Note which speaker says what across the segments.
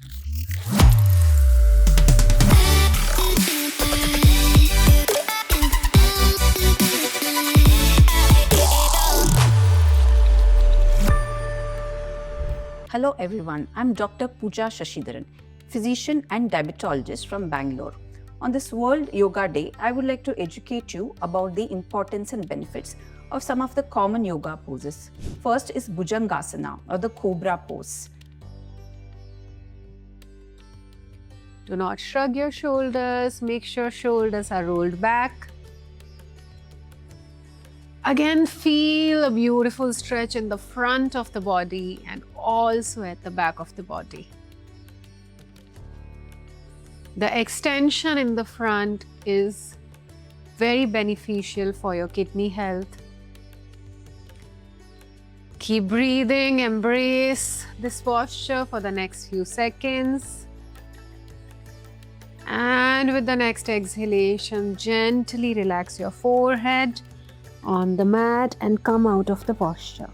Speaker 1: Hello everyone, I'm Dr. Pooja Shashidharan, physician and diabetologist from Bangalore. On this World Yoga Day, I would like to educate you about the importance and benefits of some of the common yoga poses. First is Bhujangasana or the Cobra pose.
Speaker 2: Do not shrug your shoulders, make sure shoulders are rolled back. Again, feel a beautiful stretch in the front of the body and also at the back of the body. The extension in the front is very beneficial for your kidney health. Keep breathing, embrace this posture for the next few seconds. And with the next exhalation, gently relax your forehead on the mat and come out of the posture.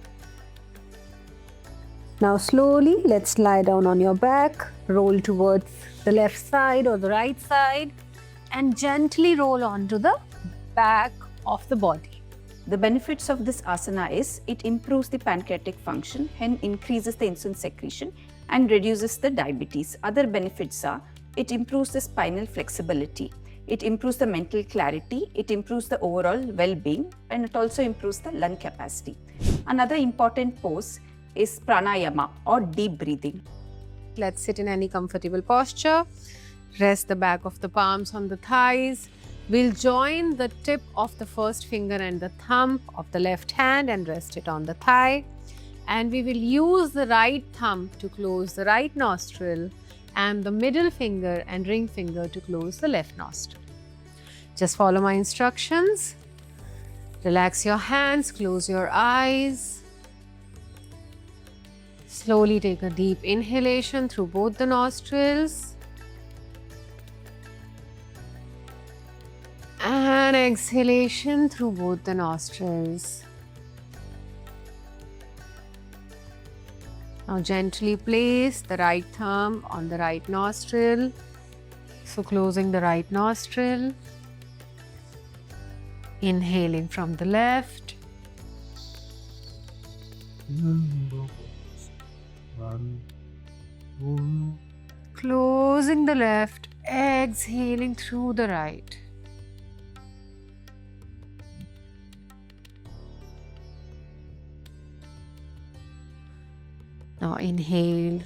Speaker 2: Now slowly, let's lie down on your back, roll towards the left side or the right side and gently roll onto the back of the body.
Speaker 1: The benefits of this asana is it improves the pancreatic function, hence increases the insulin secretion and reduces the diabetes. Other benefits are it improves the spinal flexibility, it improves the mental clarity, it improves the overall well-being, and it also improves the lung capacity. Another important pose is pranayama or deep breathing.
Speaker 2: Let's sit in any comfortable posture. Rest the back of the palms on the thighs. We'll join the tip of the first finger and the thumb of the left hand and rest it on the thigh. And we will use the right thumb to close the right nostril and the middle finger and ring finger to close the left nostril. Just follow my instructions. Relax your hands, close your eyes. Slowly take a deep inhalation through both the nostrils. And exhalation through both the nostrils. Now gently place the right thumb on the right nostril. So closing the right nostril. Inhaling from the left. Closing the left, exhaling through the right. Now inhale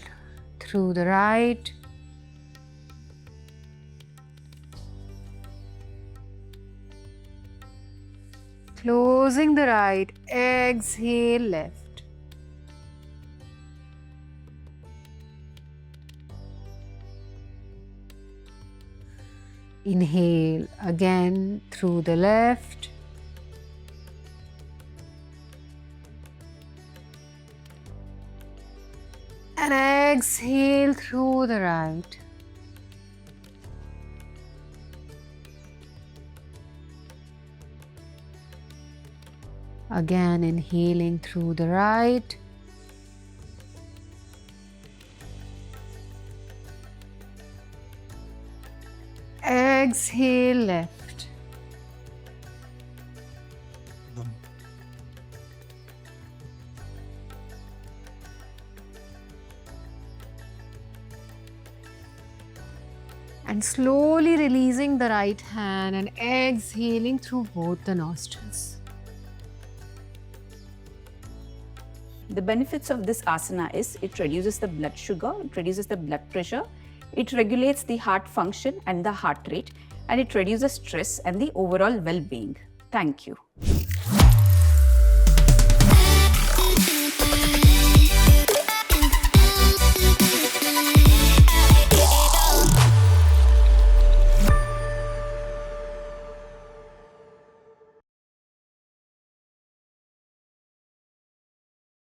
Speaker 2: through the right. Closing the right, exhale left. Inhale again through the left. And exhale through the right. Again, inhaling through the right. Exhale left. And slowly releasing the right hand and exhaling through both the nostrils.
Speaker 1: The benefits of this asana is it reduces the blood sugar, it reduces the blood pressure, it regulates the heart function and the heart rate, and it reduces stress and the overall well-being. Thank you.